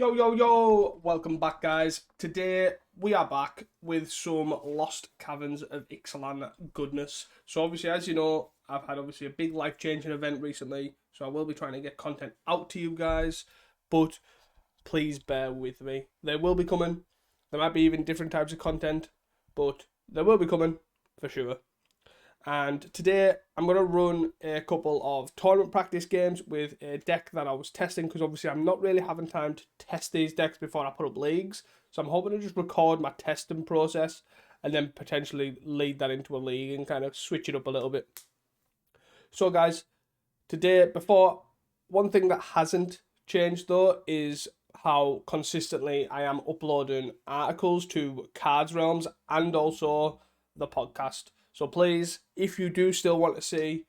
Yo, yo, yo! Welcome back, guys. Today, we are back with some Lost Caverns of Ixalan goodness. So, obviously, as you know, I've had, obviously, a big life-changing event recently. So, I will be trying to get content out to you guys. But, please bear with me. They will be coming. There might be even different types of content. But, they will be coming, for sure. And today I'm going to run a couple of tournament practice games with a deck that I was testing, because obviously I'm not really having time to test these decks before I put up leagues. So I'm hoping to just record my testing process and then potentially lead that into a league and kind of switch it up a little bit. So guys, today, one thing that hasn't changed though is how consistently I am uploading articles to Cards Realms and also the podcast. So please, if you do still want to see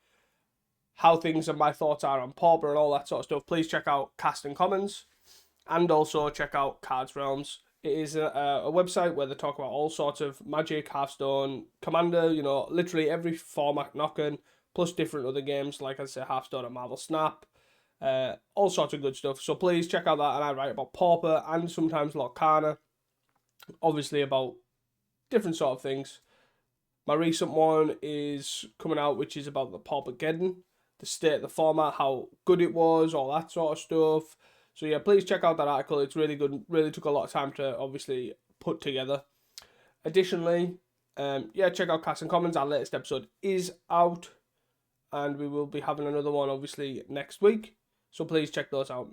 how things and my thoughts are on Pauper and all that sort of stuff, please check out Casting Commons and also check out Cards Realms. It is a website where they talk about all sorts of Magic, Hearthstone, Commander, you know, literally every format knocking, plus different other games, like I say, Hearthstone and Marvel Snap, all sorts of good stuff. So please check out that, and I write about Pauper and sometimes Lorcana, obviously about different sort of things. My recent one is coming out, which is about the Paupergeddon, the state of the format, how good it was, all that sort of stuff. So yeah, please check out that article. It's really good. Really took a lot of time to obviously put together. Additionally, check out Casting Commons. Our latest episode is out, and we will be having another one obviously next week. So please check those out.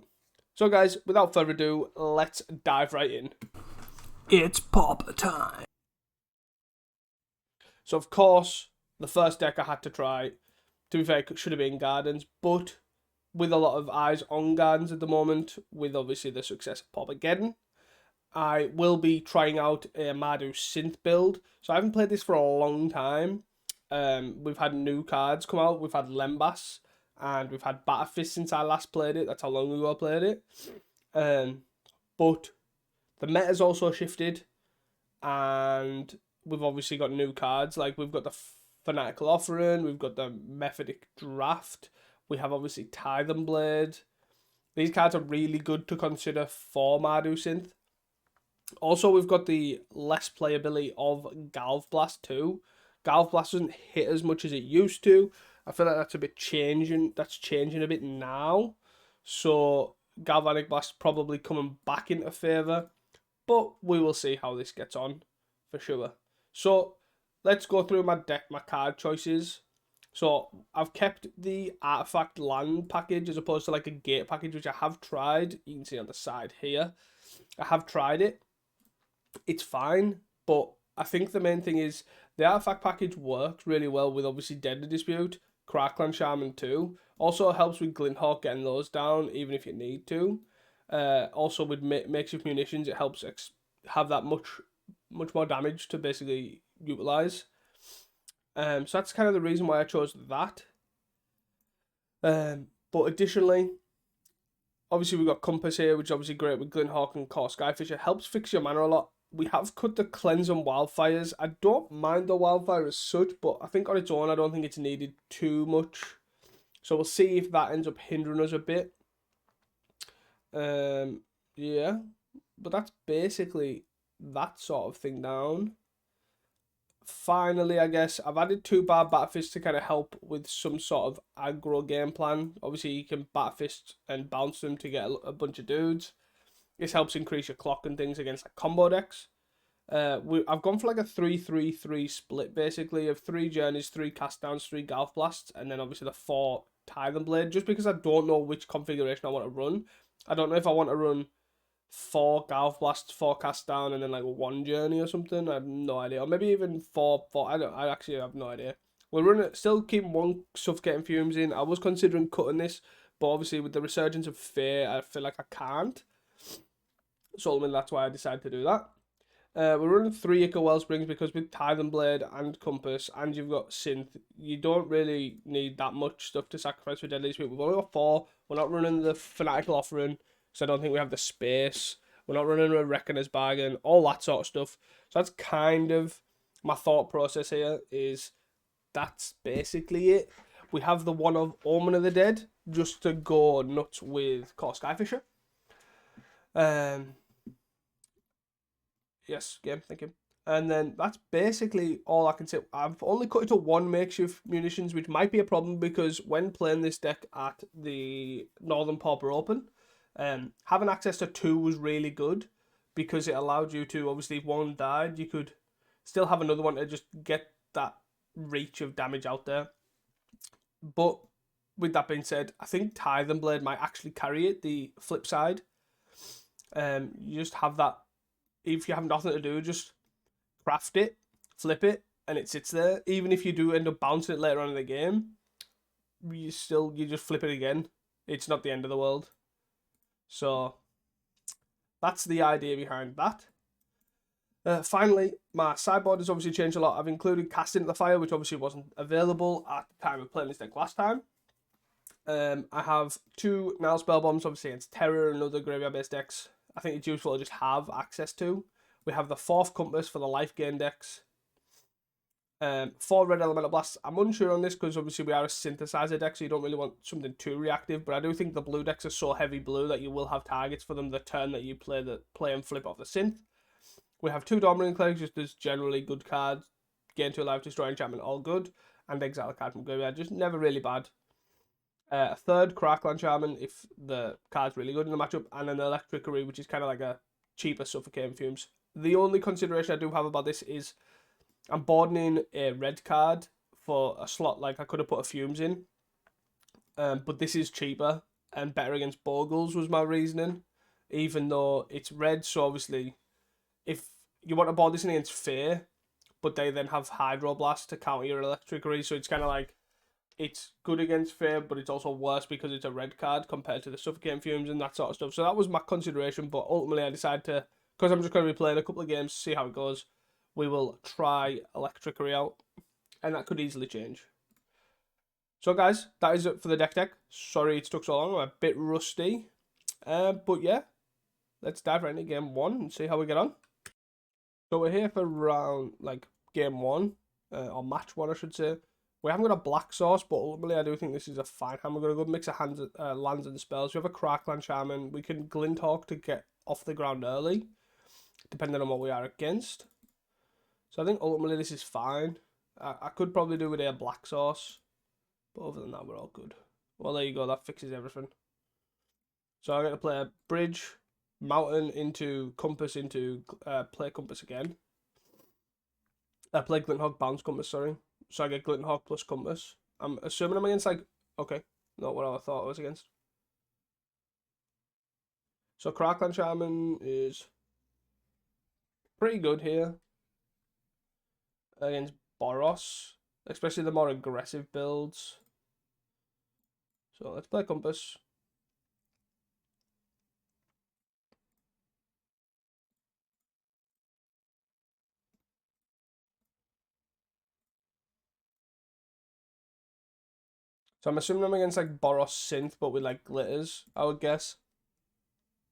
So guys, without further ado, let's dive right in. It's Pauper time. So, of course, the first deck I had to try, to be fair, should have been Gardens, but with a lot of eyes on Gardens at the moment, with obviously the success of Paupergeddon, I will be trying out a Mardu Synth build. So, I haven't played this for a long time. We've had new cards come out. We've had Lembas, and we've had Batterfist since I last played it. That's how long ago I played it. But the meta's also shifted, and we've obviously got new cards, like we've got the Fanatical Offering, we've got the Methodic Draft, we have obviously Tithe Blade. These cards are really good to consider for Mardu Synth. Also, we've got the less playability of Galv Blast too. Galv Blast doesn't hit as much as it used to. I feel like that's a bit changing. That's changing a bit now. So Galvanic Blast probably coming back into favour. But we will see how this gets on, for sure. So, let's go through my deck, my card choices. So, I've kept the Artifact Land package as opposed to like a Gate package, which I have tried. You can see on the side here. I have tried it. It's fine, but I think the main thing is the Artifact package works really well with obviously Deadly Dispute, Crackland Shaman too. Also helps with Glinthawk getting those down, even if you need to. Also with Makeshift Munitions, it helps have that much more damage to basically utilize. So that's kind of the reason why I chose that. But additionally, obviously we've got Compass here, which is obviously great with Glinthawk and Core Skyfisher. Helps fix your mana a lot. We have cut the Cleanse and Wildfires. I don't mind the Wildfire as such, but I think on its own, I don't think it's needed too much. So we'll see if that ends up hindering us a bit. Yeah, but that's basically that sort of thing down. Finally, I guess I've added 2 Bard Batterfists to kind of help with some sort of aggro game plan. Obviously, you can Batterfist and bounce them to get a bunch of dudes. This helps increase your clock and things against like combo decks. I've gone for like a 3-3-3 split basically of 3 Journeys, 3 Cast Downs, 3 Golf Blasts, and then obviously the 4 Tithe Blade, just because I don't know which configuration I want to run. I don't know if I want to run 4 Golf Blasts, 4 Cast Down, and then like 1 Journey or something. I have no idea. Or maybe even 4. I actually have no idea. We're still keeping 1 Suffocating Fumes in. I was considering cutting this, but obviously with the resurgence of Fear, I feel like I can't. So that's why I decided to do that. We're running 3 Ichor Wellsprings because with Tithe Blade and Compass, and you've got Synth, you don't really need that much stuff to sacrifice for Deadly Dispute. We've only got 4. We're not running the Fanatical Offering, so I don't think we have the space. We're not running a Reckoner's Bargain, all that sort of stuff. So that's kind of my thought process here, is that's basically it. We have the one of Omen of the Dead, just to go nuts with Core Skyfisher. Yes, game, thank you. And then that's basically all I can say. I've only cut it to one makeshift munitions, which might be a problem because when playing this deck at the Northern Pauper Open, having access to two was really good because it allowed you to, obviously, if one died, you could still have another one to just get that reach of damage out there. But with that being said, I think Tithe and Blade might actually carry it, the flip side. You just have that, if you have nothing to do, just craft it, flip it, and it sits there. Even if you do end up bouncing it later on in the game, you just flip it again. It's not the end of the world. So that's the idea behind that. Finally, my sideboard has obviously changed a lot. I've included Casting the Fire, which obviously wasn't available at the time of playing this deck last time. I have two Nile Spell Bombs, obviously against Terror and other graveyard-based decks. I think it's useful to just have access to. We have the fourth Compass for the life gain decks. 4 Red Elemental Blasts. I'm unsure on this because obviously we are a synthesizer deck, so you don't really want something too reactive. But I do think the blue decks are so heavy blue that you will have targets for them the turn that you play and flip off the synth. We have 2 Dominating Clerics, just as generally good cards. Gain 2 life, destroy enchantment, all good. And exile a card from graveyard, just never really bad. A third Crackland Shaman if the card's really good in the matchup, and an Electrickery, which is kind of like a cheaper Suffocating Fumes. The only consideration I do have about this is I'm boarding a red card for a slot, like I could have put a Fumes in, but this is cheaper and better against Bogles was my reasoning, even though it's red, so obviously if you want to board this in against Fear, but they then have Hydroblast to counter your Electrickery, so it's kind of like, it's good against Fear, but it's also worse because it's a red card compared to the Suffocating Fumes and that sort of stuff. So that was my consideration, but ultimately I decided to, because I'm just going to be playing a couple of games to see how it goes, we will try Electrickery out, and that could easily change. So guys, that is it for the deck. Sorry it took so long, I'm a bit rusty. But yeah, let's dive right into game 1 and see how we get on. So we're here for game 1, or match 1 I should say. We haven't got a black source, but ultimately I do think this is a fine hand. We're going to go mix of lands and spells. We have a Crackland Shaman. We can Glinthawk to get off the ground early, depending on what we are against. So I think ultimately this is fine. I could probably do with a black source, but other than that we're all good. Well, there you go. That fixes everything. So I'm going to play a Bridge, Mountain into Compass into play Compass again. Play Glinthawk, bounce Compass, sorry. So I get Glinthawk plus Compass. I'm assuming I'm against, okay, not what I thought I was against. So Crackland Shaman is pretty good here against Boros, especially the more aggressive builds. So let's play Compass. So I'm assuming I'm against Boros Synth, but with glitters, I would guess.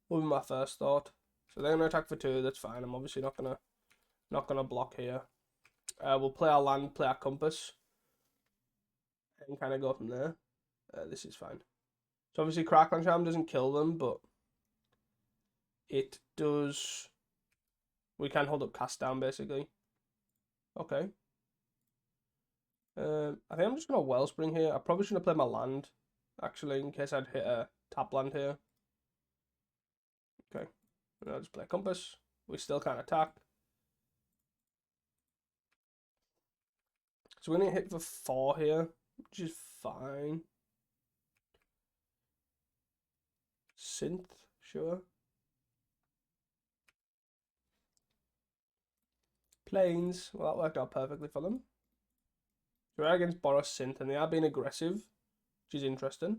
Would be my first thought. So they're gonna attack for 2. That's fine. I'm obviously not gonna block here. We'll play our land, play our Compass, and kind of go from there. This is fine. So obviously Crackland Charm doesn't kill them, but it does. We can hold up cast down basically. Okay. I think I'm just gonna Wellspring here. I probably shouldn't have played my land, actually, in case I'd hit a tap land here. Okay. And I'll just play Compass. We still can't attack. So we're gonna hit for 4 here, which is fine. Synth, sure. Planes, well that worked out perfectly for them. So we're against Boros Synth and they are being aggressive, which is interesting.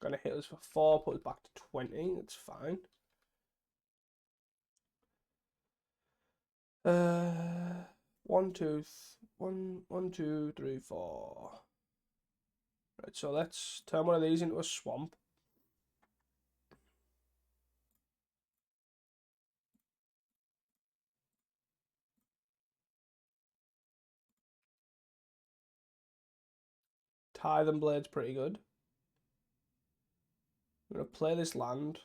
Gonna hit us for 4, put us back to 20, that's fine. 1, 2, 3, 4. Right, so let's turn one of these into a swamp. Tithe and Blade's pretty good. I'm gonna play this land.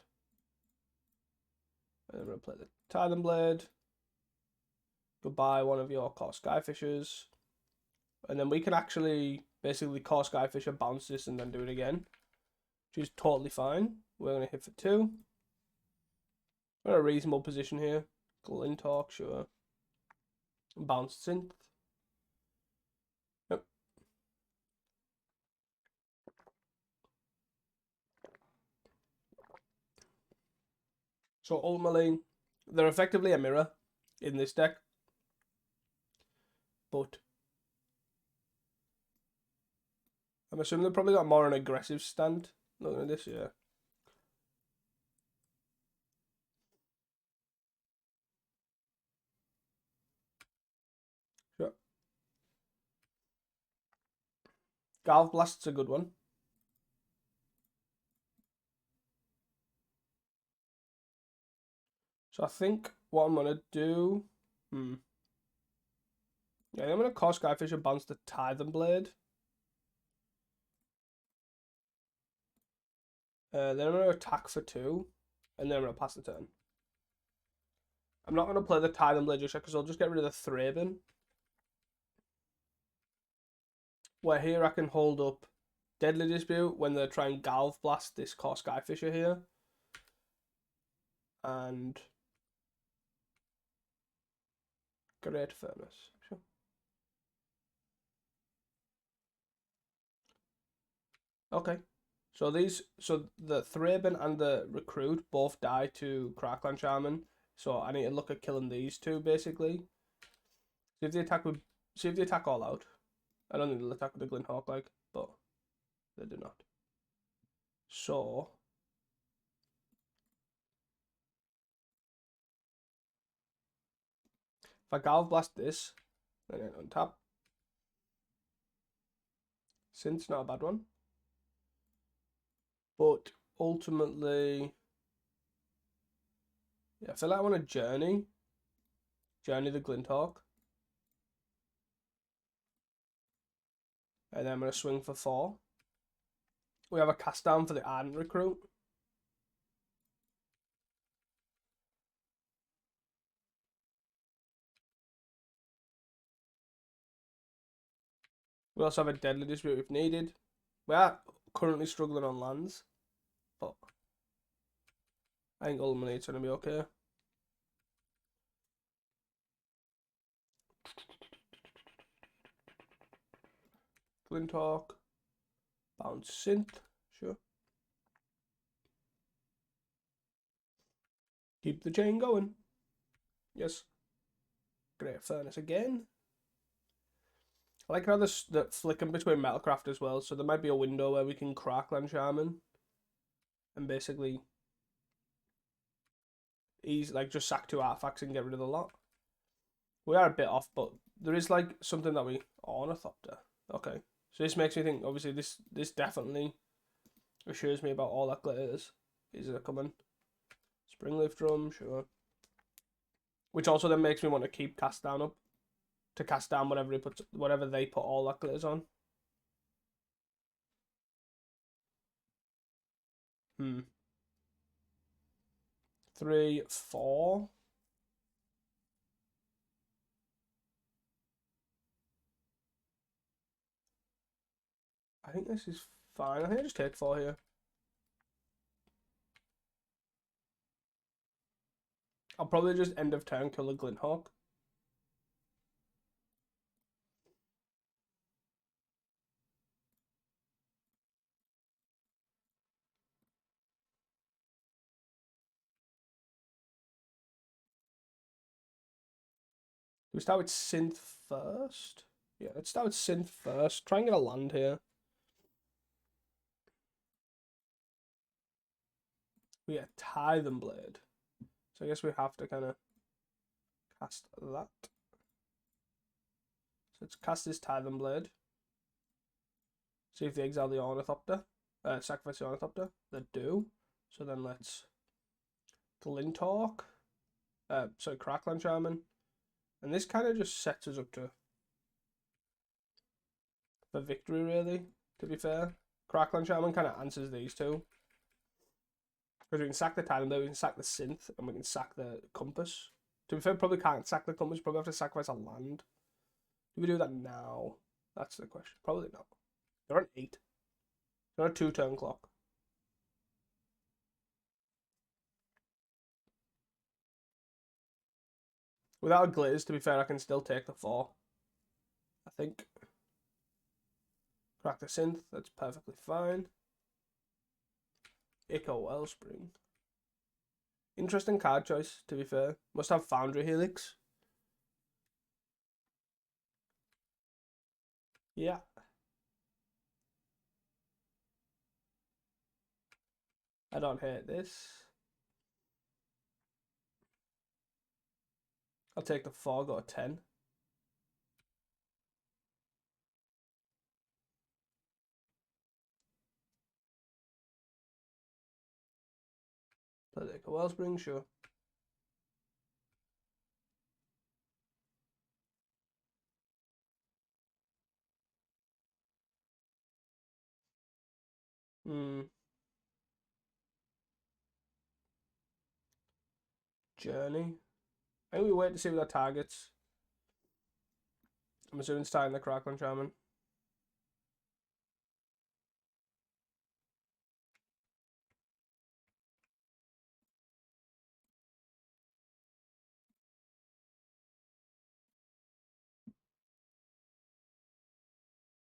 And I'm going to play the Tithing Blade. Goodbye, one of your core Skyfishers. And then we can actually basically core Skyfisher, bounce this, and then do it again, which is totally fine. We're going to hit for 2. We're in a reasonable position here. Glinthawk, sure. Bounce Synth. Yep. So ultimately, they're effectively a mirror in this deck. But I'm assuming they've probably got more an aggressive stand. Looking at this, yeah. Sure. Galv Blast's a good one. So I think what I'm going to do... Yeah, I'm going to core Skyfisher, bounce the Tithing Blade. Then I'm going to attack for 2. And then I'm going to pass the turn. I'm not going to play the Tithing Blade just yet because I'll just get rid of the Thraben. Where here I can hold up Deadly Dispute when they try and Galv Blast this core Skyfisher here. And Great Furnace. Sure. Okay. So the Thraben and the Recruit both die to Crackland Shaman. So I need to look at killing these two basically. See if they attack all out. I don't think they'll attack with the Glinthawk like, but they do not. So if I Galv Blast this, then I untap. Synth's not a bad one. But ultimately, yeah, I feel like I want to Journey the Glinthawk. And then I'm going to swing for 4. We have a cast down for the Ardent Recruit. We also have a Deadly Dispute if needed. We are currently struggling on lands, but I think ultimately it's going to be okay. Glinthawk, Bounce Synth, sure. Keep the chain going. Yes. Great Furnace again. I like how this the flicking between Metalcraft as well, so there might be a window where we can Crackland Shaman and basically just sack 2 artifacts and get rid of the lot. We are a bit off, but there is like something that we Ornithopter. Okay. So this makes me think obviously this definitely assures me about all that glitters. Is it coming? Springleaf Drum, sure. Which also then makes me want to keep Cast Down up. To cast down whatever they put all that glitters on. 3, 4. I think this is fine. I think I just take 4 here. I'll probably just end of turn kill the Glinthawk. Do we start with Synth first? Yeah, let's start with Synth first. Try and get a land here. We get Tithing Blade. So I guess we have to kind of cast that. So let's cast this Tithing Blade. See if they exile the Ornithopter. Sacrifice the Ornithopter. They do. So then let's Glinthawk. Sorry, Crackland Shaman. And this kind of just sets us up for victory, really, to be fair. Crackland Shaman kind of answers these two. Because we can sack the Tithe, we can sack the Synth, and we can sack the Compass. To be fair, probably can't sack the Compass, probably have to sacrifice a land. Do we do that now? That's the question. Probably not. They're on 8. They're on a 2-turn clock. Without a Glaze, to be fair, I can still take the 4. I think. Crack the Synth, that's perfectly fine. Echo Wellspring. Interesting card choice, to be fair. Must have Foundry Helix. Yeah. I don't hate this. I'll take the 4, go to 10. Play Echo Wellspring, sure. Journey. I think we wait to see what our targets. I'm assuming starting the Crackling Shaman.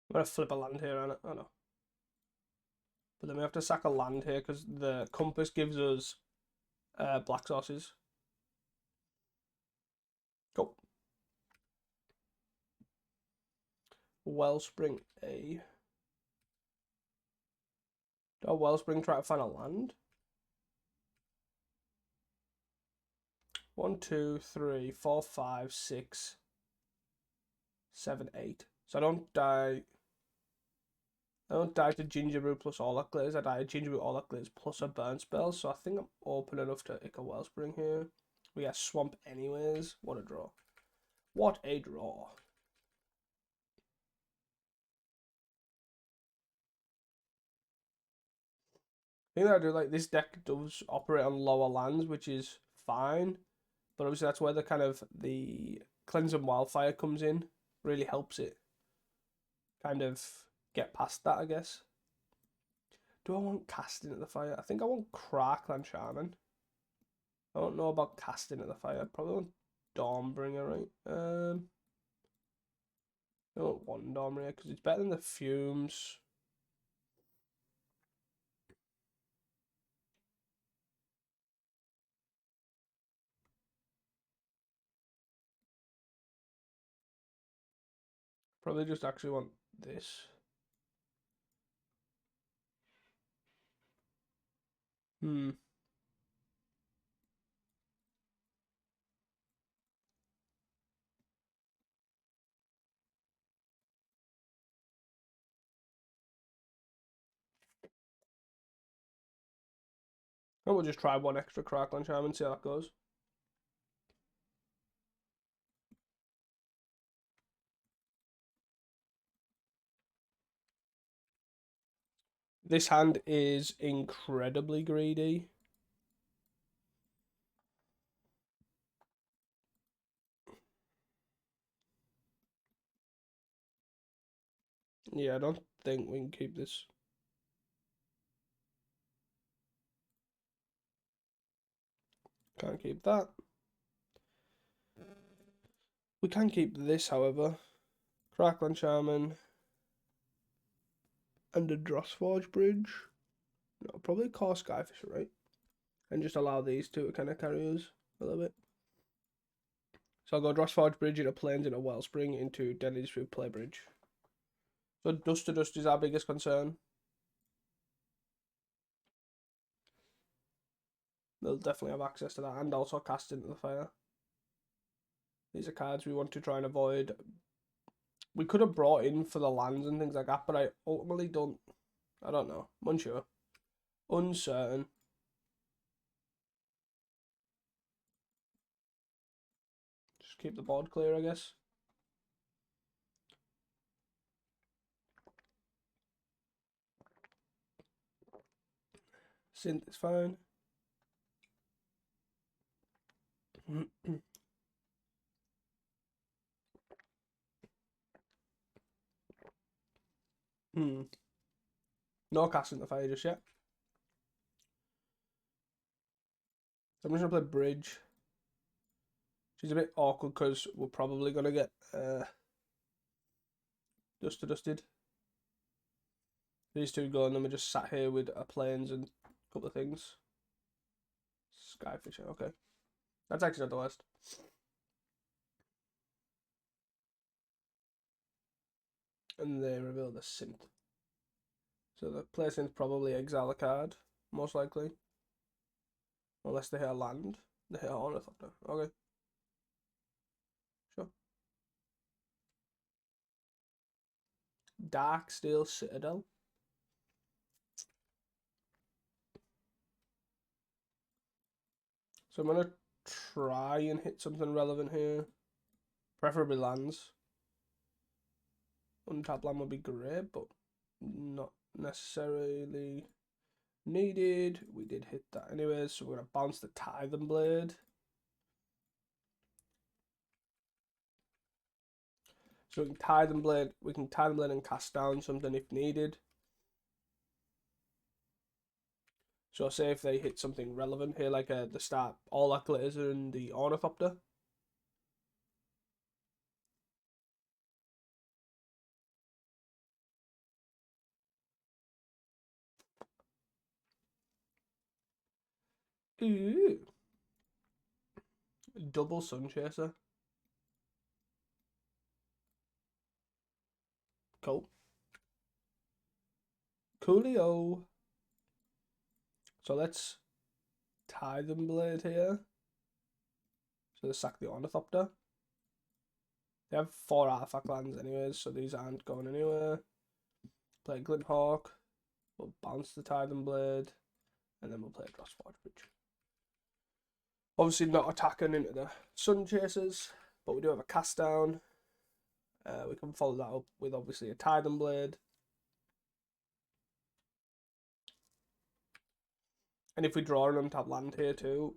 I'm going to flip a land here on it. Oh no. But then we have to sack a land here because the Compass gives us black sources. Go. Wellspring A. Do I Wellspring try to find a land? 1, 2, 3, 4, 5, 6, 7, 8. So I don't die. I don't die to Gingerbrew plus all that glaze. I die to Gingerbrew all that glaze plus a burn spell. So I think I'm open enough to Ica Wellspring here. We get Swamp anyways. What a draw. What a draw. I think that I do like this deck does operate on lower lands, which is fine. But obviously that's where the kind of the Cleansing Wildfire comes in. Really helps it kind of get past that, I guess. Do I want Casting at the Fire? I think I want Crackland Shaman. I don't know about Casting at the Fire. Probably want Dawnbringer, right? I don't want Dawnbringer because it's better than the Fumes. Probably just actually want this. And we'll just try one extra Crackland Charm and see how that goes. This hand is incredibly greedy. Yeah, I don't think we can keep this. Can't keep that. We can keep this, however. Crackland Shaman. And a Drossforge Bridge. No, probably call Skyfisher, right? And just allow these two to kind of carry us a little bit. So I'll go Drossforge Bridge into Plains into Wellspring into Deadly Dispute Play Bridge. So Dust to Dust is our biggest concern. They'll definitely have access to that and also Cast into the Fire. These are cards we want to try and avoid. We could have brought in for the lands and things like that, but I ultimately don't. I don't know. I'm unsure. Uncertain. Just keep the board clear, I guess. Synth is fine. No casting the fire just yet. So I'm just gonna play bridge. She's a bit awkward because we're probably gonna get dusted. These two go, and then we just sat here with our planes and a couple of things. Skyfisher, okay. That's actually not the worst. And they reveal the synth. So the play synth probably exile a card, most likely. Unless they hit a land. They hit a Ornithopter. Okay. Sure. Darksteel Citadel. So I'm gonna try and hit something relevant here. Preferably lands. Untap land would be great, but not necessarily needed. We did hit that anyway, so we're gonna bounce the Tithen Blade. So we can Tithen Blade and cast down something if needed. So say if they hit something relevant here, like at the start, all that glitters in the Ornithopter. Ooh. Double Sun Chaser. Cool. Coolio. So let's Tithen Blade here. So they sack the Ornithopter. They have 4 artifact lands anyways, so these aren't going anywhere. Play Glinthawk. We'll bounce the Tithen Blade. And then we'll play Frostforge Bridge. Obviously not attacking into the Sun Chasers, but we do have a cast down. We can follow that up with obviously a Tithen Blade. And if we draw an untapped land here too,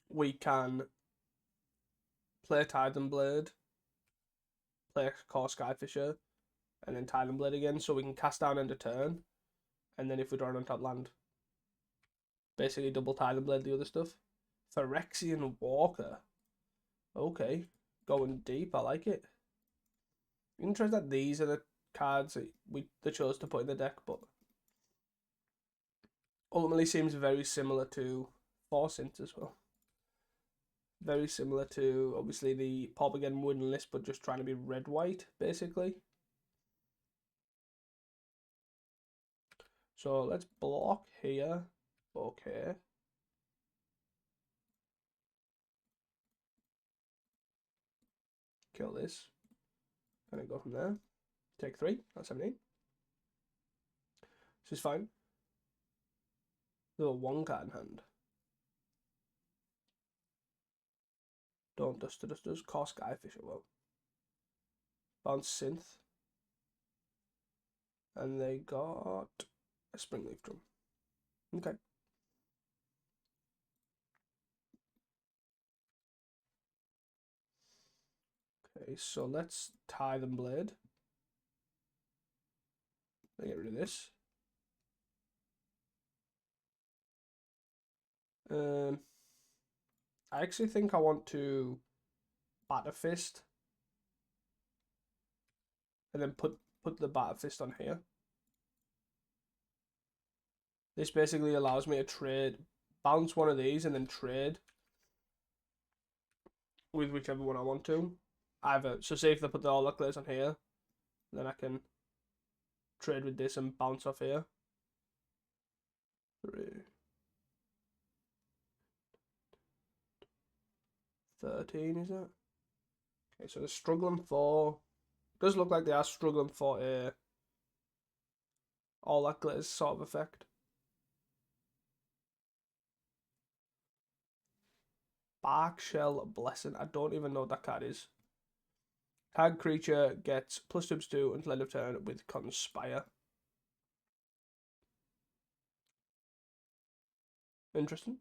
we can play Tithen Blade, play Core Skyfisher, and then Tithen Blade again, so we can cast down end of turn. And then if we draw an untapped land, basically double Tithen Blade the other stuff. Phyrexian Walker. Okay, going deep, I like it. Interesting that these are the cards that they chose to put in the deck, but ultimately seems very similar to Force Synth as well. Very similar to, obviously, the Pop Again Wooden List, but just trying to be red-white, basically. So let's block here. Okay. Kill this. Gonna go from there. Take 3. That's 17. This is fine. Little 1 card in hand. Don't dusters. Core Skyfisher, well. Bounce Synth. And they got a Springleaf Drum. Okay. Okay, so let's Tithen Blade. Get rid of this. I actually think I want to Batter Fist and then put the Batter Fist on here. This basically allows me to trade, bounce one of these and then trade with whichever one I want to. So say if they put all the clears on here, then I can trade with this and bounce off here. 3. 13, is it? Okay, so they're struggling for. Does look like they are struggling for a all that glitters sort of effect. Bark Shell Blessing. I don't even know what that card is. Tag creature gets +2/+2 until end of turn with Conspire. Interesting.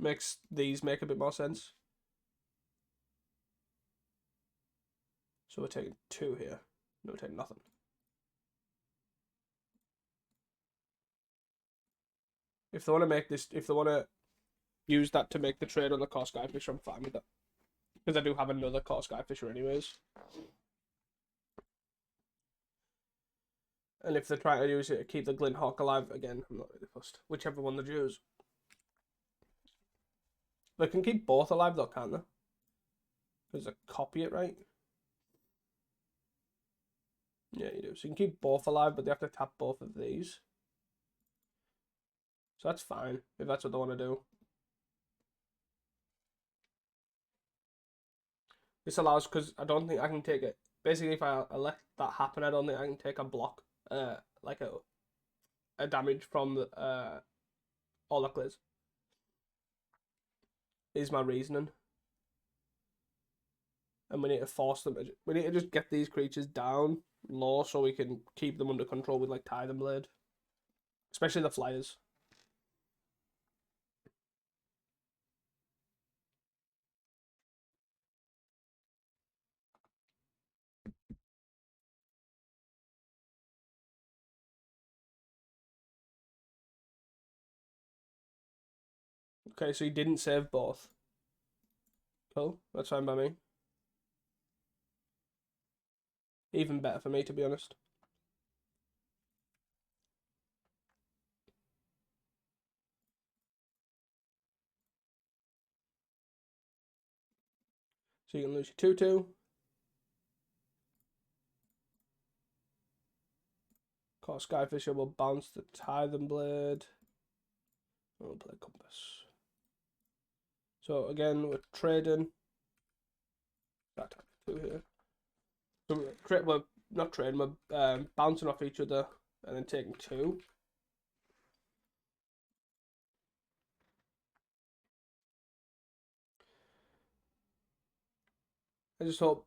makes these make a bit more sense. So we're taking 2 here. No, we're taking nothing. If they want to make this, if they want to use that to make the trade on the core Skyfisher, I'm fine with that. Because I do have another core Skyfisher anyways. And if they're trying to use it to keep the Glinthawk alive, again, I'm not really fussed. Whichever one they choose. They can keep both alive though, can't they? Because they copy it, right? Yeah, you do. So you can keep both alive, but they have to tap both of these. So that's fine, if that's what they want to do. This allows, because I don't think I can take it. Basically, if I let that happen, I don't think I can take a block, like a damage from the, all that clears. Is my reasoning. And we need to force them. We need to just get these creatures down low so we can keep them under control with like Tithe and Blade, especially the flyers. Okay, so he didn't save both. Cool, that's fine by me. Even better for me, to be honest. So you can lose your 2/2. Of course, Skyfisher will bounce the Tithe and Blade. We'll play Compass. So again, we're trading. That 2 here. So we're not trading, we're bouncing off each other and then taking 2. I just hope.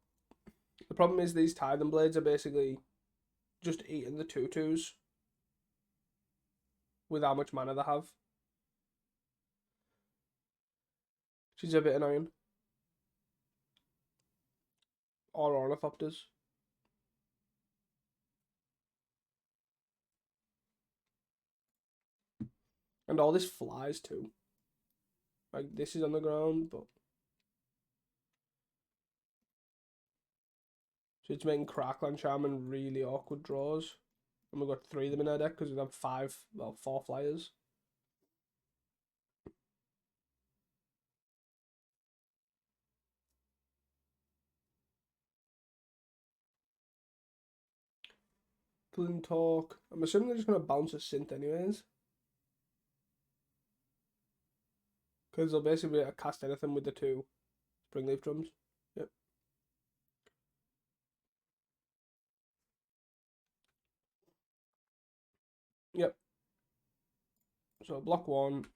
The problem is these Tithe and Blades are basically just eating the 2/2s with how much mana they have. Which is a bit annoying. Or Ornithopters. And all this flies too. Like this is on the ground, but so it's making Crackland Shaman really awkward draws. And we've got 3 of them in our deck because we have 4 flyers. Glinthawk. I'm assuming they're just going to bounce a Synth anyways. Because they'll basically be able to cast anything with the 2 Springleaf Drums. Yep. Yep. So block 1.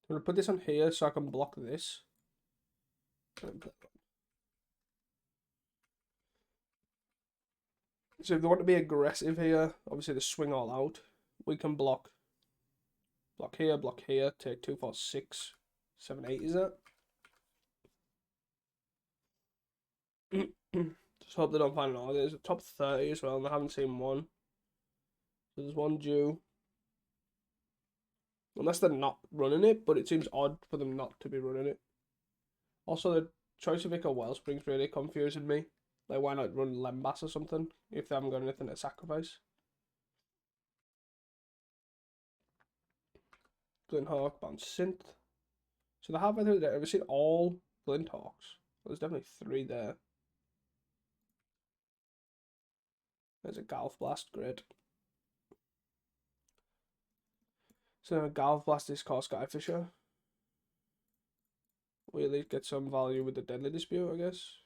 I'm going to put this on here so I can block this. So if they want to be aggressive here, obviously they swing all out. We can block here, take 2, 4, 6, 7, 8, is that? Just hope they don't find an all. There's a top 30 as well, and I haven't seen one. So there's one due. Unless they're not running it, but it seems odd for them not to be running it. Also, the choice of Ica Wellspring's really confusing me. Like, why not run Lembas or something if they haven't got anything to sacrifice? Glinthawk, bounce Synth. So they have, I've ever seen all Glinthawks. There's definitely 3 there. There's a Galf Blast, great. So Galf Blast is core Skyfisher. We at least get some value with the Deadly Dispute, I guess.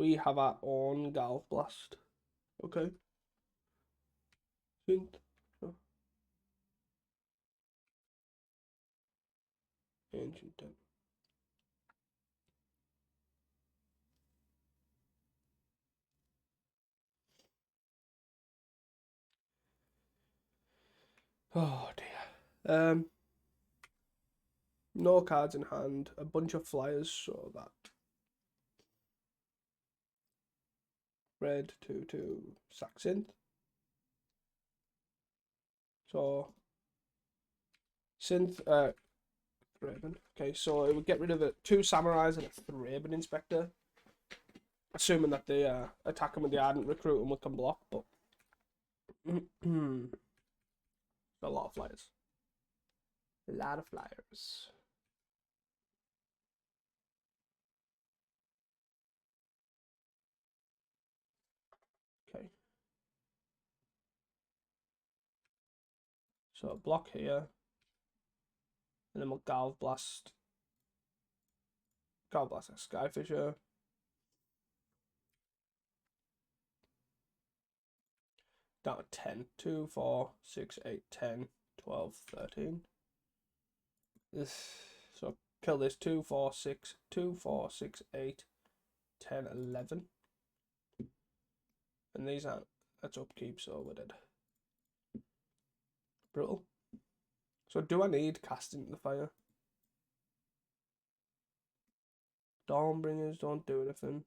we have our own Galv Blast. Okay. Synth. Oh. Ancient Den. Oh dear. No cards in hand, a bunch of flyers, so that red 2/2 sack synth. So synth Thraben. Okay, so it would get rid of it 2 samurais and a Thraben inspector. Assuming that they attack him with the ardent recruit and we can block, but a lot of flyers. A lot of flyers. Okay. So block here. And then we'll Galv Blast a Skyfisher. Down to 10. 2, 4, 6, 8, 10, 12, 13. So kill this 2, 4, 6, 2, 4, 6, 8, 10, 11. And these aren't, that's upkeep, so we're dead. Brutal. So do I need casting the fire? Dawnbringers don't do anything.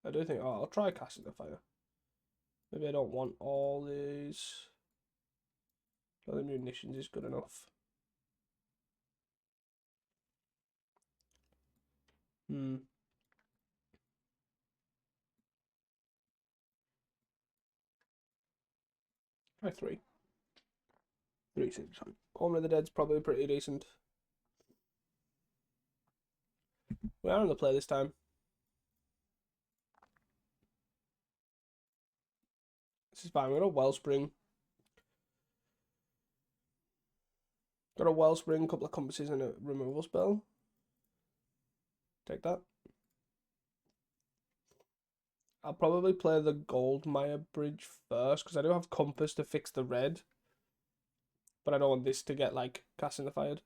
I do think, I'll try casting the fire. Maybe I don't want all these. The munitions is good enough. Try 3. 3 seems fine. Home of the Dead's probably pretty decent. We are on the play this time. This is fine. We got a Wellspring. Got a Wellspring, a couple of compasses, and a removal spell. Take that. I'll probably play the Goldmire Bridge first, because I do have Compass to fix the red. But I don't want this to get, like, casting the fired.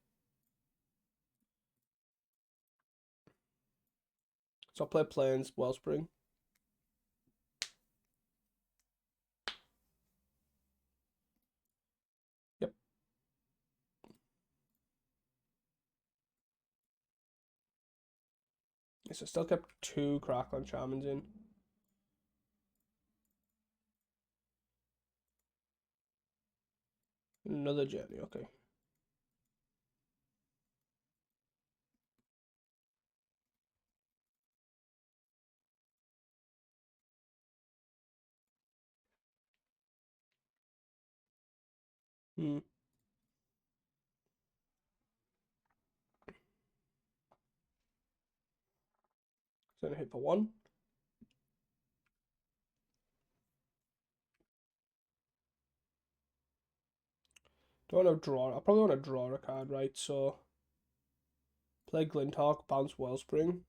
So I'll play Plains, Wellspring. Yep. Yes, I still kept 2 Crackling Shamans in. Another journey, okay. So I'm gonna hit for 1. Do I want to draw? I probably want to draw a card, right? So play Glinthawk, bounce Wellspring.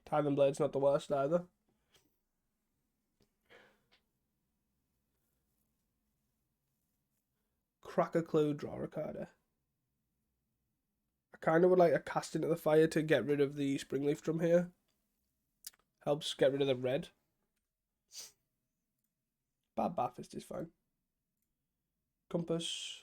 Tithing Blade's not the worst either. Crack a Clue, draw a card. I kind of would like a Cast into the Fire to get rid of the Springleaf Drum here. Helps get rid of the red. Bad Bathist is fine. Compass.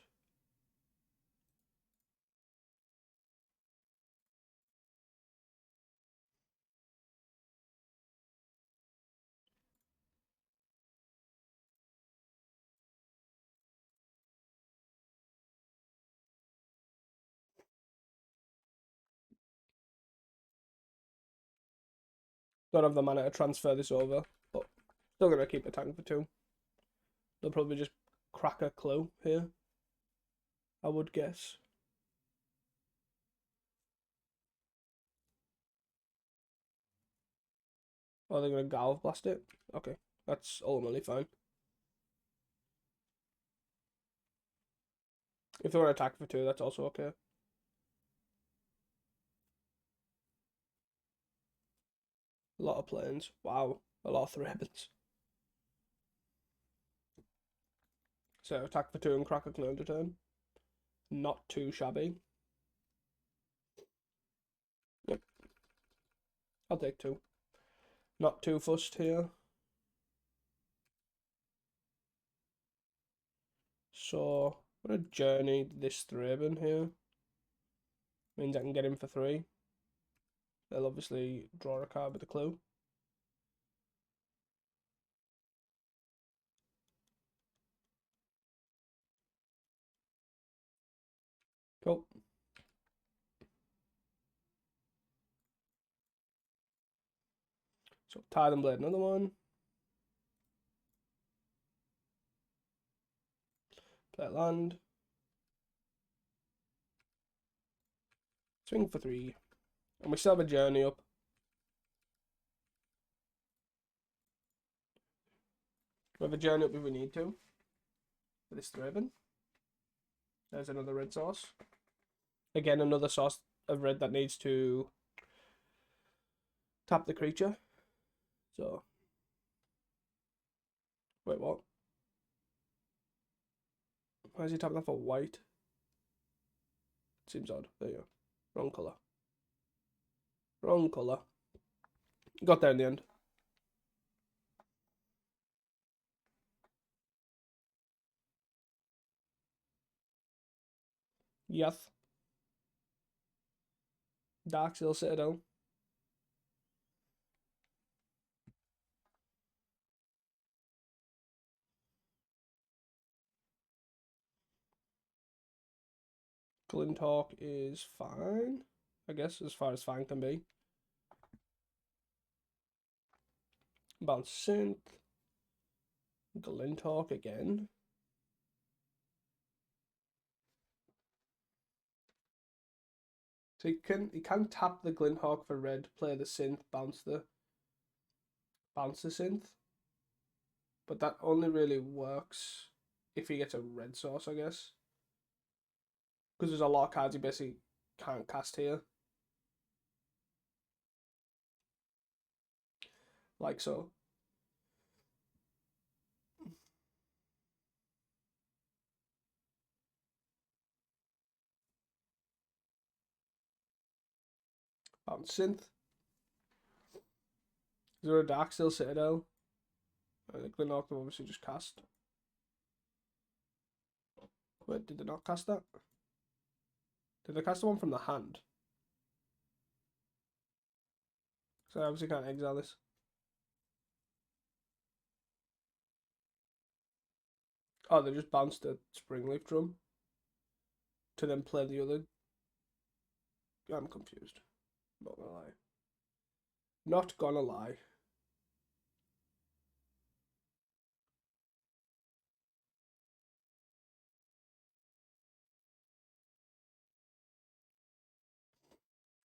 Don't have the mana to transfer this over, but still gonna keep a tank for 2. They'll probably just crack a Clue here, I would guess. Oh, they're gonna Galv Blast it? Okay, that's ultimately fine. If they want to attack for 2, that's also okay. A lot of planes. Wow. A lot of threats. So attack for 2 and crack a clone to turn. Not too shabby. Yep. I'll take 2. Not too fussed here. So I'm gonna journey this Thraben here. Means I can get him for 3. They'll obviously draw a card with a clue. Cool. So Tide and Blade, another one. Play a land. Swing for 3. And we still have a journey up. We have a journey up if we need to. For this Thraben. There's another red source. Again, another source of red that needs to tap the creature. So, wait, what? Why is he tapping that for white? Seems odd. There you go. Wrong colour. Wrong colour. Got there in the end. Yes. Darksteel Citadel. Glinthawk is fine, I guess, as far as fine can be. Bounce Synth. Glinthawk again. So he can tap the Glinthawk for red, play the Synth, bounce the Synth. But that only really works if he gets a red source, I guess. Because there's a lot of cards he basically can't cast here. Like so. Bounce Synth. Is there a Darksteel Citadel? I think Glinthawk will obviously just cast. Wait, did they not cast that? Did they cast the one from the hand? So I obviously can't exile this. Oh, they just bounced a Springleaf Drum to then play the other. I'm confused. Not gonna lie. Not gonna lie.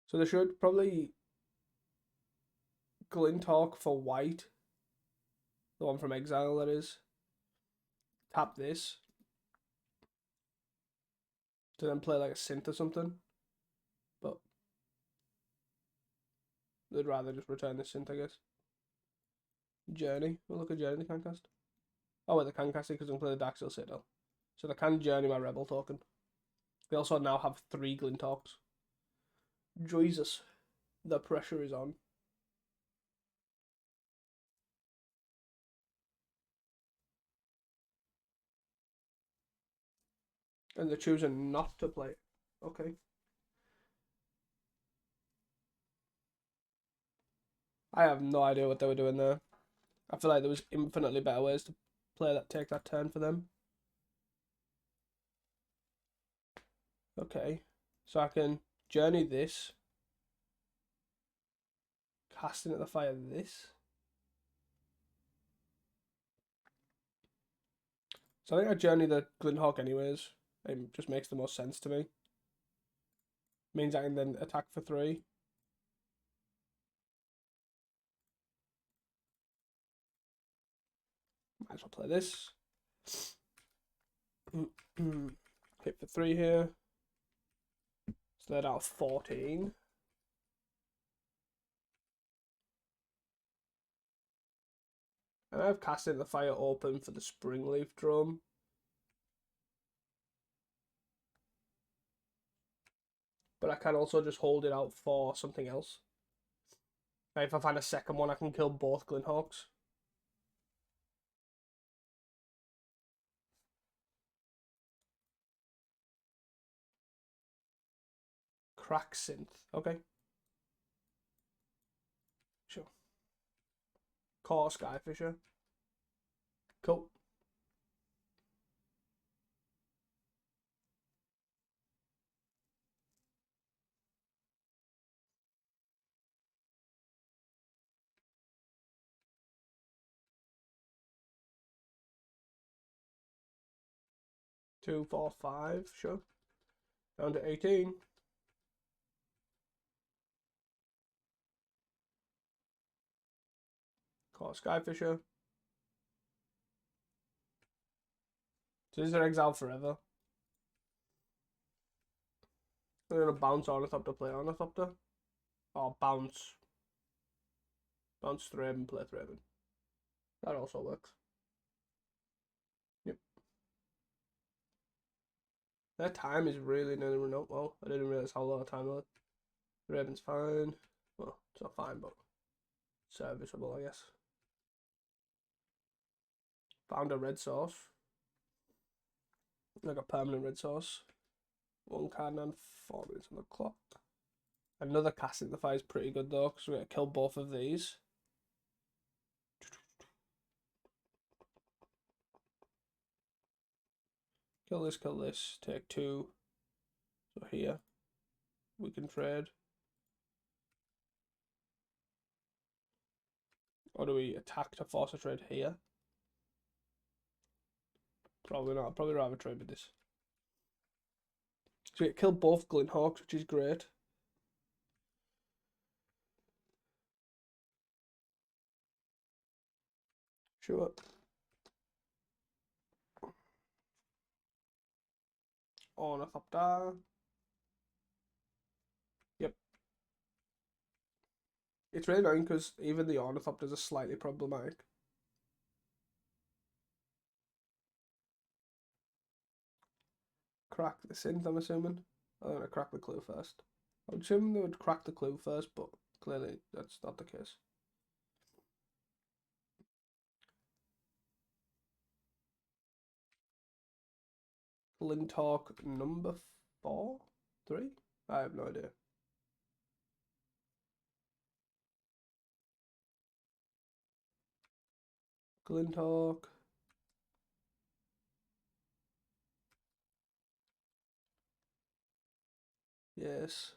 So they should probably Glinthawk for white. The one from Exile, that is. Tap this. To then play like a Synth or something. But they'd rather just return the Synth, I guess. Journey. We'll look at Journey they can cast. Oh, wait, they can cast it because they can play the Darksteel Citadel. So they can Journey my Rebel token. They also now have 3 Glinthawks. Jesus. The pressure is on. And they're choosing not to play it. Okay. I have no idea what they were doing there. I feel like there was infinitely better ways to play that, take that turn for them. Okay. So I can journey this. Casting at the fire this. So I think I journey the Glinthawk anyways. It just makes the most sense to me. Means I can then attack for 3. Might as well play this. Hit for 3 here. So they're out 14. And I've casted the fire open for the Springleaf Drum. But I can also just hold it out for something else. Now, if I find a second one, I can kill both Glinthawks. Crack Synth. Okay. Sure. Core Skyfisher. Cool. Two, 4, 5. Sure. Down to 18. Core Skyfisher. So these are exiled forever. I'm gonna bounce Ornithopter, play Ornithopter. Or bounce. Bounce Thraben, play Thraben. That also works. Yep. That time is really nearly run out. Well, I didn't realize how long time left. Thraben's fine. Well, it's not fine, but serviceable, I guess. Found a red source. Like a permanent red source. 1 card and 4 minutes on the clock. Another Casting the Fire is pretty good though, because we're going to kill both of these. Kill this, take 2. So here, we can trade. Or do we attack to force a trade here? Probably not. I'd probably rather trade with this. So we kill both Glinthawks, which is great. Sure. Ornithopter. Yep. It's really annoying because even the Ornithopters are slightly problematic. Crack the Synth, I'm assuming. I'm going to crack the clue first. I would assume they would crack the clue first, but clearly that's not the case. Glinthawk number 4? 3? I have no idea. Glinthawk. Yes.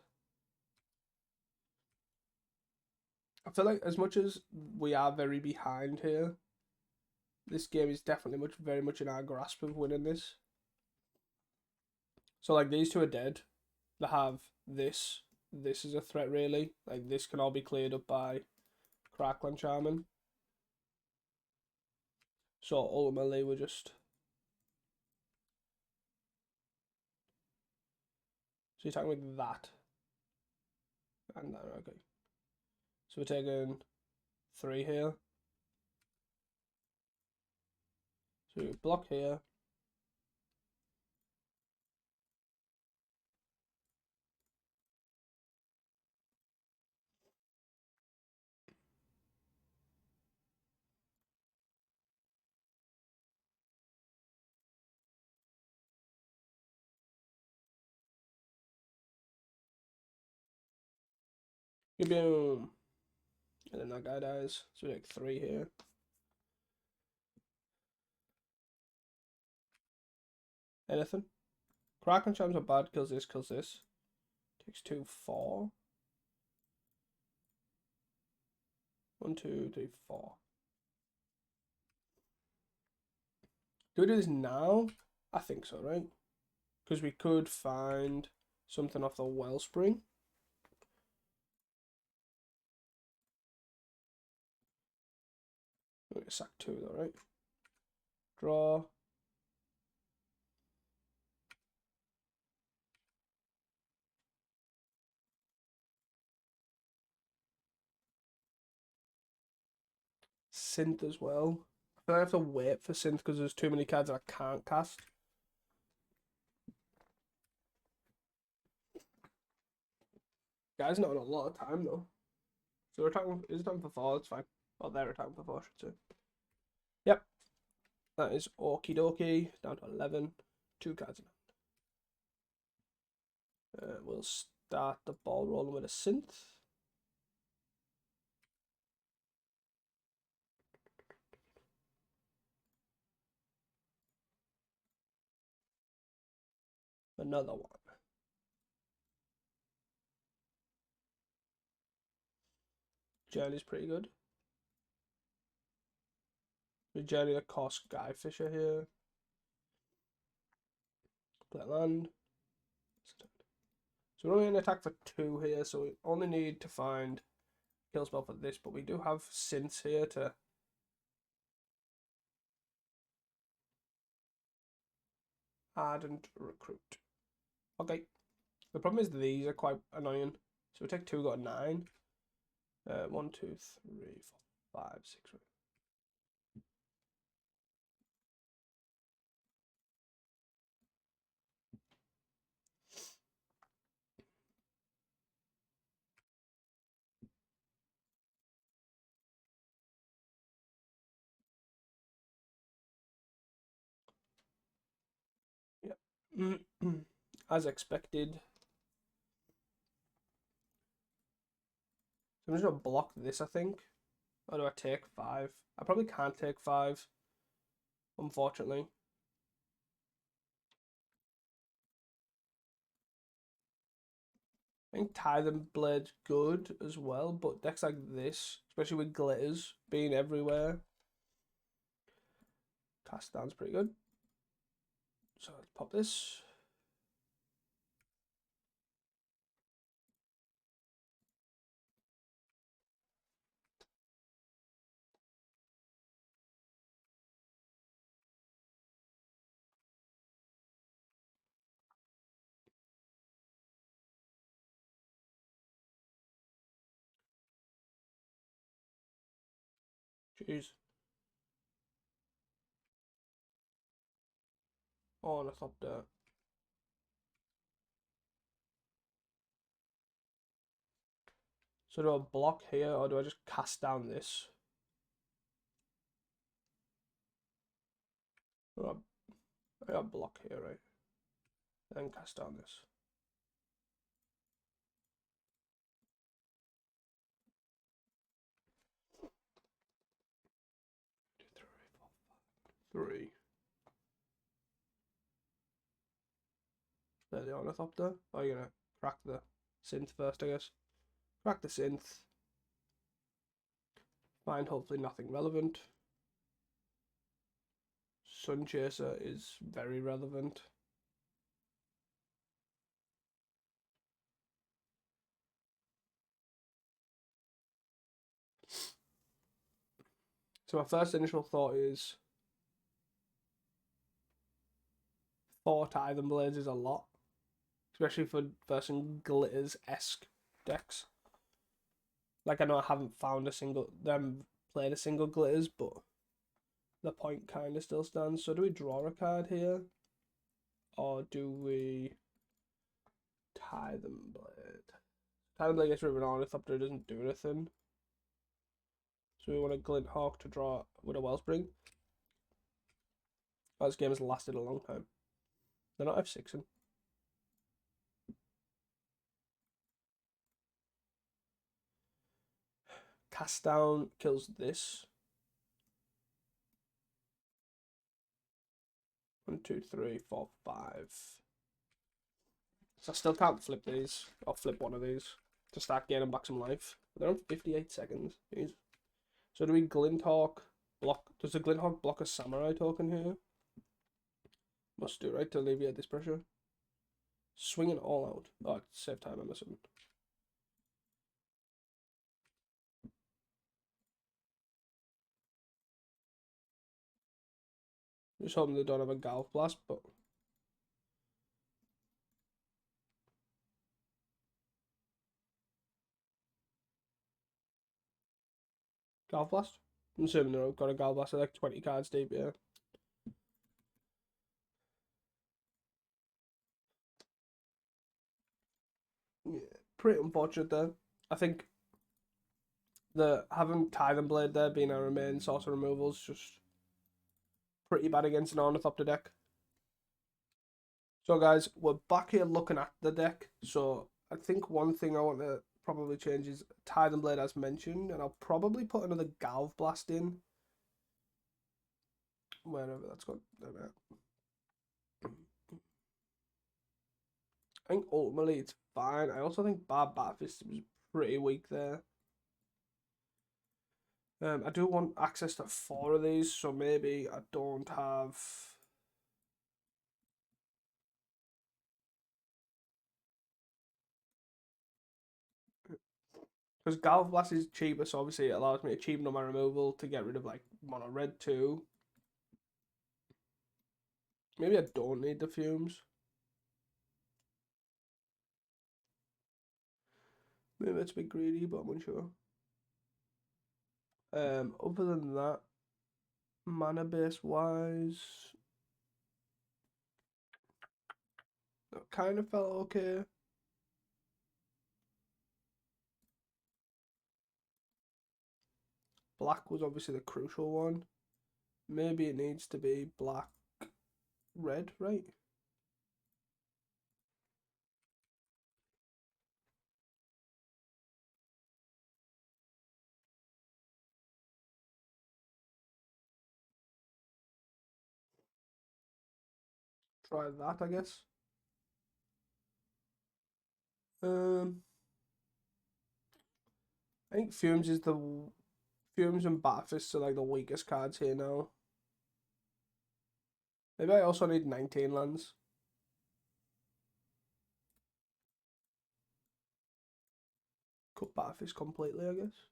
I feel like as much as we are very behind here, this game is definitely very much in our grasp of winning this. So like these two are dead. They have this. This is a threat really. Like this can all be cleared up by Crackling Charming. So ultimately we're just... So you're talking with that. And that, okay. So we're taking 3 here. So we block here. Boom. And then that guy dies. So we take 3 here. Anything? Kraken Charms are bad. Kills this, kills this. Takes 2, 4. 1, 2, 3, 4. Do we do this now? I think so, right? Because we could find something off the Wellspring. We're going to sack 2 though, right? Draw. Synth as well. I feel like I have to wait for Synth because there's too many cards that I can't cast. Guy's not on a lot of time though. So we're talking, is it time for 4? It's fine. Well, they're attacking for 4, I should say. Yep. That is okie dokie. Down to 11. 2 cards in hand. We'll start the ball rolling with a Synth. Another one. Journey's pretty good. We journey across Guy Fisher here. Play land. So we're only going to attack for 2 here, so we only need to find kill spell for this, but we do have synths here to add and recruit. Okay. The problem is these are quite annoying. So we take 2, got a 9. 1, 2, 3, 4, 5, 6. Yep. As expected. So I'm just gonna block this, I think. Or do I take 5? I probably can't take 5, unfortunately. I think Tithing Blade's good as well, but decks like this, especially with glitters being everywhere, cast down's pretty good. So let's pop this. Jeez. Oh, and I thought that. So do I block here or do I just cast down this? Oh, I got block here, right? Then cast down this. Three. There the Ornithopter. Oh, you're gonna crack the synth first, I guess. Crack the synth. Find hopefully nothing relevant. Sun Chaser is very relevant. So my first initial thought is 4 Tithing Blades is a lot. Especially for some glitters-esque decks. Like, I know I haven't found played a single glitters, but the point kind of still stands. So do we draw a card here? Or do we Tithing Blade? Tithing Blade gets rid of an Ornithopter, doesn't do anything. So we want a Glint Hawk to draw with a Wellspring. Oh, this game has lasted a long time. They're not F6ing. Cast down kills this. 1, 2, 3, 4, 5. So I still can't flip these. I'll flip one of these to start gaining back some life. They're on 58 seconds. Jeez. So do we Glinthawk block? Does the Glinthawk block a Samurai token here? Must do, right, to alleviate this pressure. Swing it all out. Oh, save time, I'm assuming. Just hoping they don't have a Golf Blast, but Golf Blast. I'm assuming they've got a Galvastor like 20 cards deep, yeah. Yeah, pretty unfortunate there. I think the having Tithing Blade there being our main source of removals just pretty bad against an Ornithopter deck. So guys, we're back here looking at the deck. So I think one thing I want to probably change is Tithing Blade as mentioned, and I'll probably put another Galv Blast in. Wherever that's got there. I think ultimately it's fine. I also think Barb Batfist was pretty weak there. I do want access to 4 of these, so maybe I don't have. Because Galv Blast is cheaper, so obviously it allows me to cheapen up my removal to get rid of like mono red too. Maybe I don't need the fumes. Maybe it's a bit greedy, but I'm unsure. Other than that, mana base wise, that kind of felt okay. Black was obviously the crucial one. Maybe it needs to be black, red, right? Try that, I guess. I think Fumes is the Fumes and Batfist are like the weakest cards here now. Maybe I also need 19 lands. Cut Batfist completely, I guess.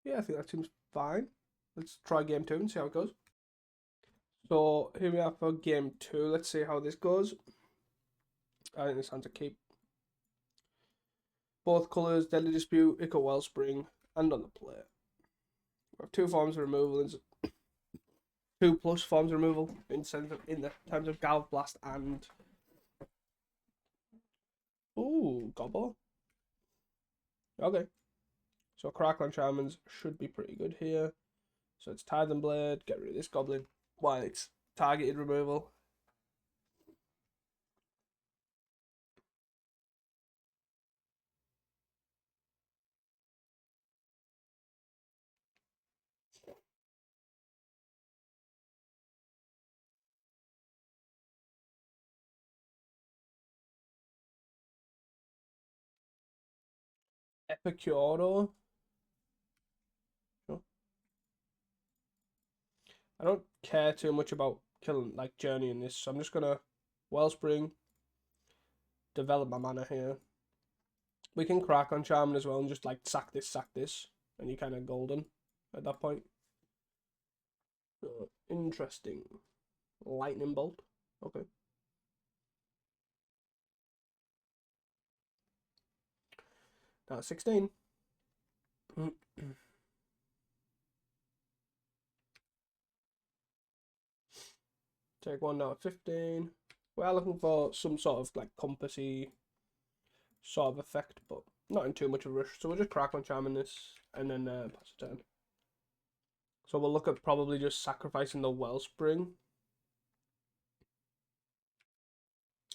Yeah, I think that seems fine. Let's try game 2 and see how it goes. So here we are for game 2. Let's see how this goes. I think this hand's a keep. Both colours, Deadly Dispute, Ico Wellspring, and on the plate. We have 2 forms of removal, 2+ forms of removal in the terms of Galv Blast and Gobbo. Okay. So Crackling Shamans should be pretty good here. So it's Tithing Blade, get rid of this goblin while it's targeted removal. Epicuro. Sure. I don't care too much about killing like Journey in this, so I'm just gonna Wellspring, develop my mana here. We can crack on Charmin as well and just like sack this, and you're kind of golden at that point. Interesting. Lightning Bolt. Okay. Now 16. Take 1 now at 15. We are looking for some sort of like compassy sort of effect, but not in too much of a rush. So we'll just crack on Charming this and then pass a turn. So we'll look at probably just sacrificing the Wellspring.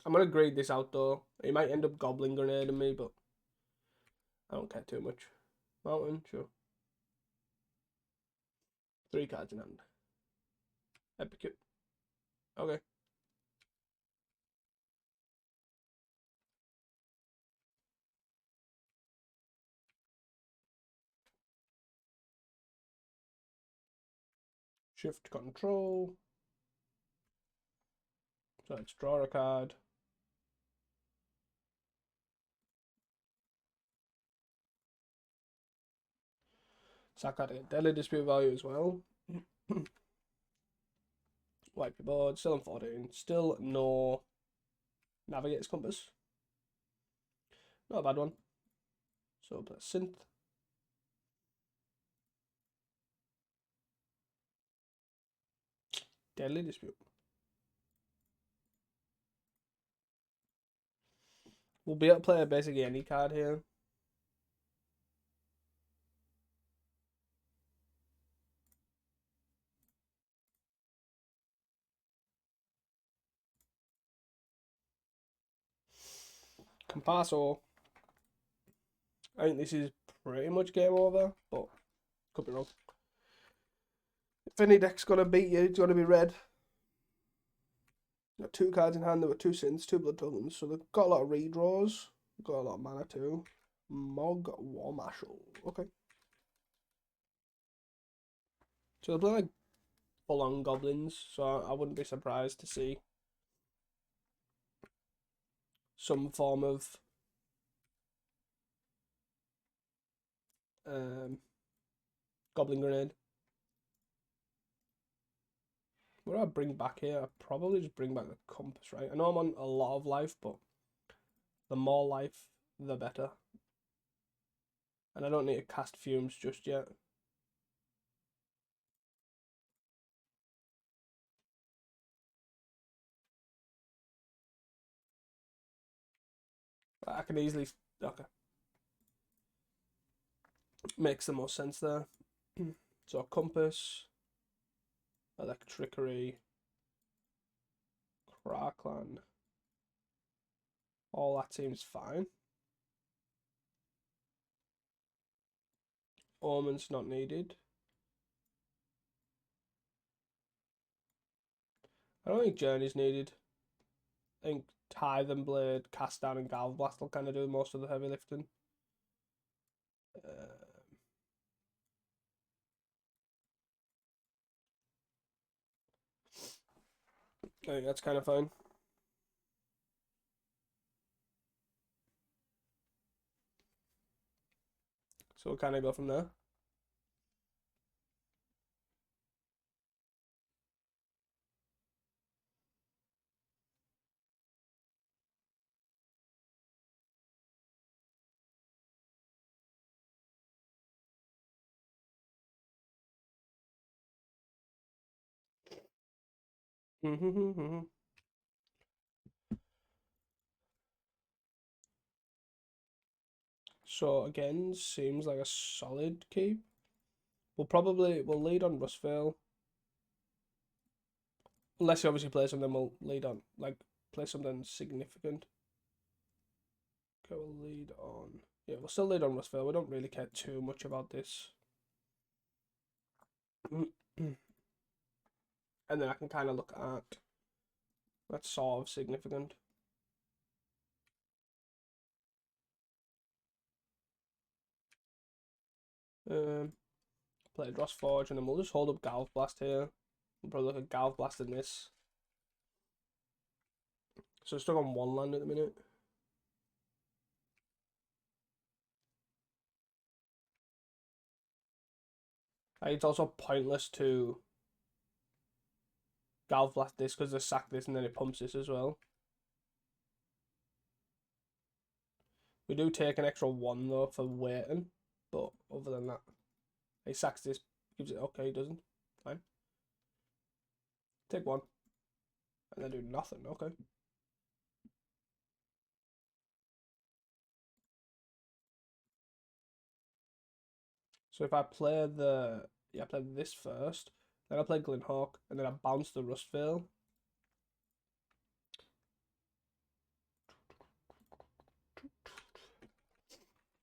I'm going to grade this out though. He might end up Goblin Grenading me, but I don't care too much. Mountain, sure. 3 cards in hand. Epicure. Okay. Shift Control. So let's draw a card. Sack card, Deadly Dispute value as well. Wipe your board. Still on 14. Still no Navigator's Compass. Not a bad one. So we'll play Synth. Deadly Dispute. We'll be able to play basically any card here. Compasso. I think this is pretty much game over, but could be wrong. If any deck's gonna beat you, it's gonna be red. Got 2 cards in hand. There were 2 Synths, 2 Blood Tokens, so they've got a lot of redraws. Got a lot of mana too. Mog War Marshal. Okay. So they're playing like full-on goblins, so I wouldn't be surprised to see some form of Goblin Grenade. What do I bring back here? I probably just bring back the Compass, right? I know I'm on a lot of life, but the more life, the better. And I don't need to cast Fumes just yet. I can easily... Okay. Makes the most sense there. So Compass, Electrickery, Crackland. All that seems fine. Omen's not needed. I don't think Journey's needed. I think Tithe and Blade, Cast Down, and Galv Blast will kind of do most of the heavy lifting. I think that's kind of fine. So we'll kind of go from there. So again, seems like a solid keep. We'll lead on Rustvale. Unless you obviously play something, we'll lead on, like, play something significant. Okay, we'll lead on. Yeah, we'll still lead on Rustvale. We don't really care too much about this. And then I can kind of look at that's sort of significant. Play Dross Forge, and then we'll just hold up Galv Blast here. We'll probably look at Galv Blast in this. So we're stuck on 1 land at the minute. It's also pointless to Galv Blast this because they sack this and then it pumps this as well. We do take an extra 1 though for waiting, but other than that, he sacks this, gives it okay, he doesn't. Fine. Take 1. And then do nothing, okay. So if I play I play this first, then I play Glinhawk, and then I bounce the Rustvale.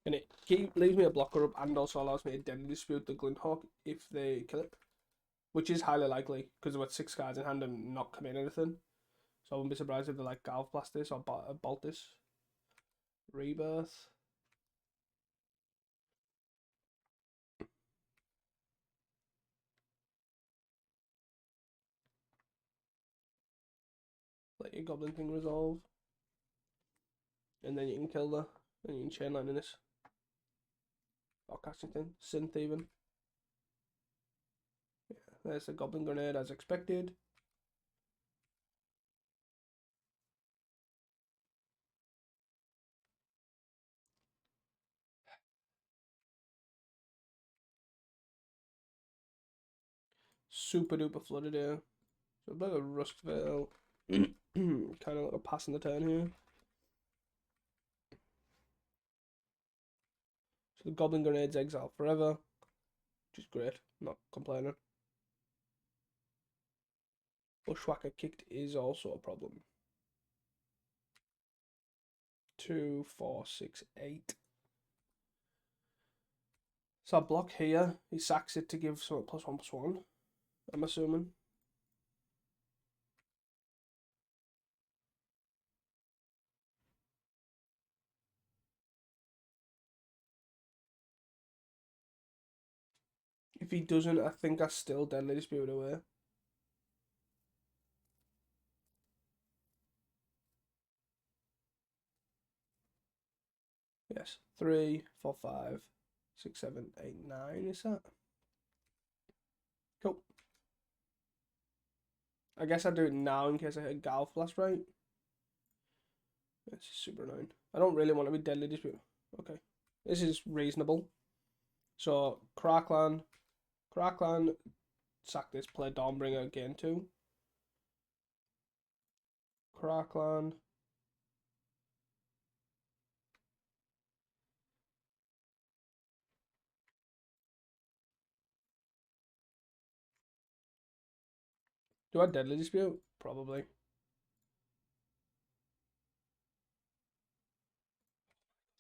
And it leaves me a blocker up and also allows me to Deadly Dispute the Glinthawk if they kill it. Which is highly likely, because they've got 6 cards in hand and not commit anything. So I wouldn't be surprised if they like Galv Blast this or Bolt this. Rebirth. Let your Goblin thing resolve. And then you can kill and you can chain line in this. Or casting thing. Synth even. Yeah, There's the Goblin Grenade as expected. Super duper flooded here. So a bit of Rust Veil. Kind of like a pass in the turn here. So the Goblin Grenade's exile forever, which is great. Not complaining. Bushwhacker Kicked is also a problem. 2, 4, 6, 8. So I block here. He sacks it to give something +1/+1. I'm assuming. If he doesn't, I think I still Deadly Dispute away. Yes. 3, 4, 5, 6, 7, 8, 9. Is that? Cool. I guess I'll do it now in case I hit Golf Blast right. This is super annoying. I don't really want to be Deadly Dispute. Okay. This is reasonable. So, Crackland, sack this, play Dawnbringer again too. Crackland. Do I Deadly Dispute? Probably.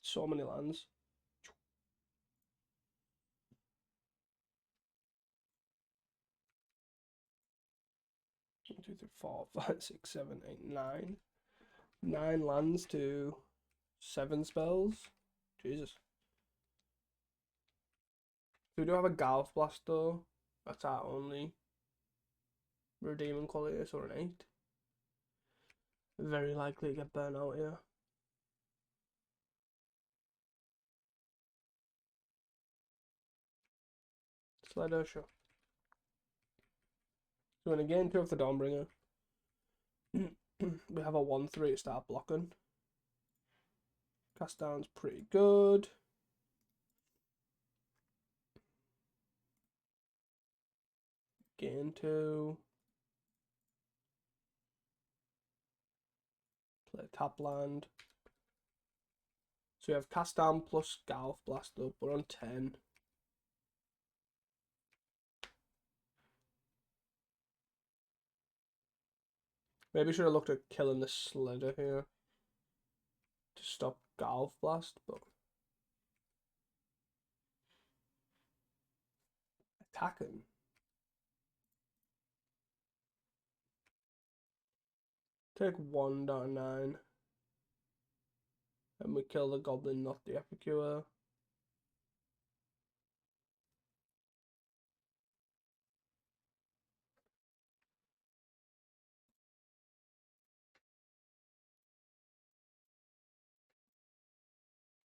So many lands. 1, 2, 3, 4, 5, 6, 7, 8, 9. 9 lands to 7 spells. Jesus. So we do have a Golf Blast though. That's our only redeeming quality, so an 8. Very likely to get burnt out here. Slider, sure. So in again 2 of the Dawnbringer. We have a 1/3 to start blocking. Cast down's pretty good. Gain 2. Play tap land. So we have cast down plus Golf Blast up. We're on 10. Maybe should have looked at killing the Slider here to stop Golf Blast, but attacking. Take 1 down to 9. And we kill the Goblin, not the Epicure.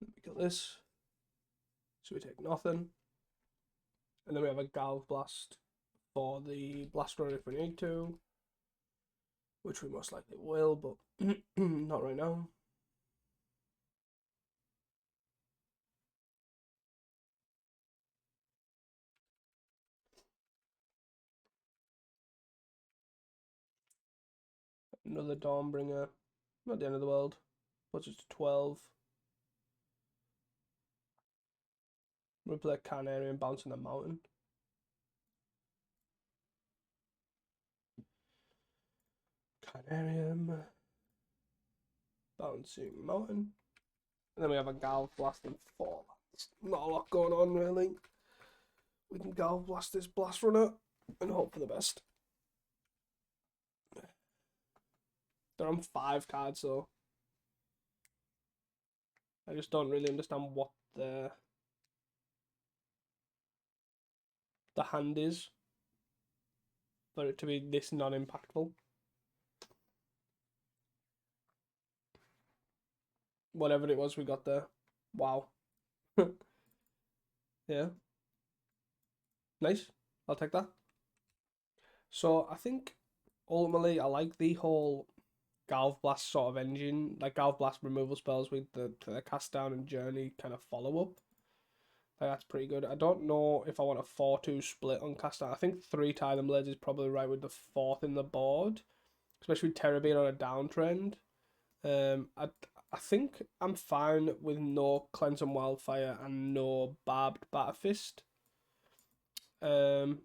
We kill this. So we take nothing. And then we have a Golf Blast for the Blast Runner if we need to. Which we most likely will, but not right now. Another Dawnbringer. Not the end of the world. Puts us to 12. We play Canary and bounce in the mountain. Canarium. Bouncing mountain. And then we have a Golf Blast and 4 lands. Not a lot going on really. We can Golf Blast this Blast Runner and hope for the best. They're on 5 cards, so I just don't really understand what the hand is for it to be this non-impactful. Whatever it was we got there. Wow. Yeah. Nice. I'll take that. So I think ultimately I like the whole Galv Blast sort of engine, like Galv Blast removal spells with the cast down and journey kind of follow up. Like, that's pretty good. I don't know if I want a 4-2 split on cast down. I think 3 Tithing Blades is probably right with the 4th in the board, especially with Terra being on a downtrend. I think I'm fine with no Cleanse and Wildfire and no Barbed Batterfist. Other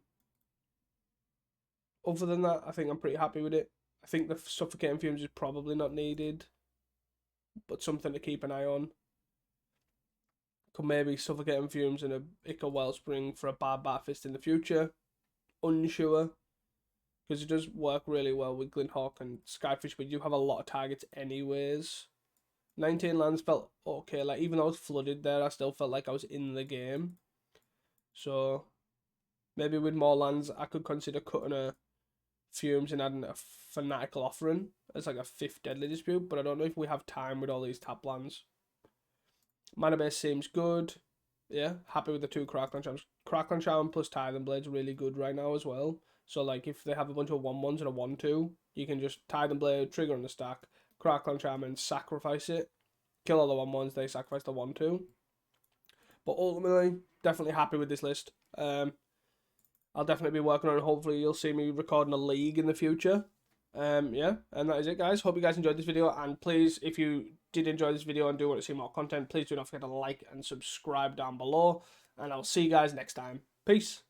than that, I think I'm pretty happy with it. I think the Suffocating Fumes is probably not needed, but something to keep an eye on. Could maybe Suffocating Fumes and a Ica Wellspring for a Barbed Batterfist in the future. Unsure, because it does work really well with Glinthawk and Skyfish, but you have a lot of targets anyways. 19 lands felt okay. Like, even though I was flooded there, I still felt like I was in the game. So maybe with more lands, I could consider cutting a Fumes and adding a Fanatical Offering as like a 5th Deadly Dispute, but I don't know if we have time with all these tap lands. Mana base seems good. Yeah, happy with the 2 Crackling Charms. Crackling Charm plus Tithing Blade's really good right now as well. So like if they have a bunch of 1/1s and a 1/2, you can just Tithing Blade, trigger on the stack, Crackling Charm and sacrifice it. Kill all the 1/1s, they sacrifice the 1/2. But ultimately, definitely happy with this list. I'll definitely be working on it. Hopefully you'll see me recording a league in the future. Yeah, and that is it, guys. Hope you guys enjoyed this video, and please, if you did enjoy this video and do want to see more content, please do not forget to like and subscribe down below, and I'll see you guys next time. Peace.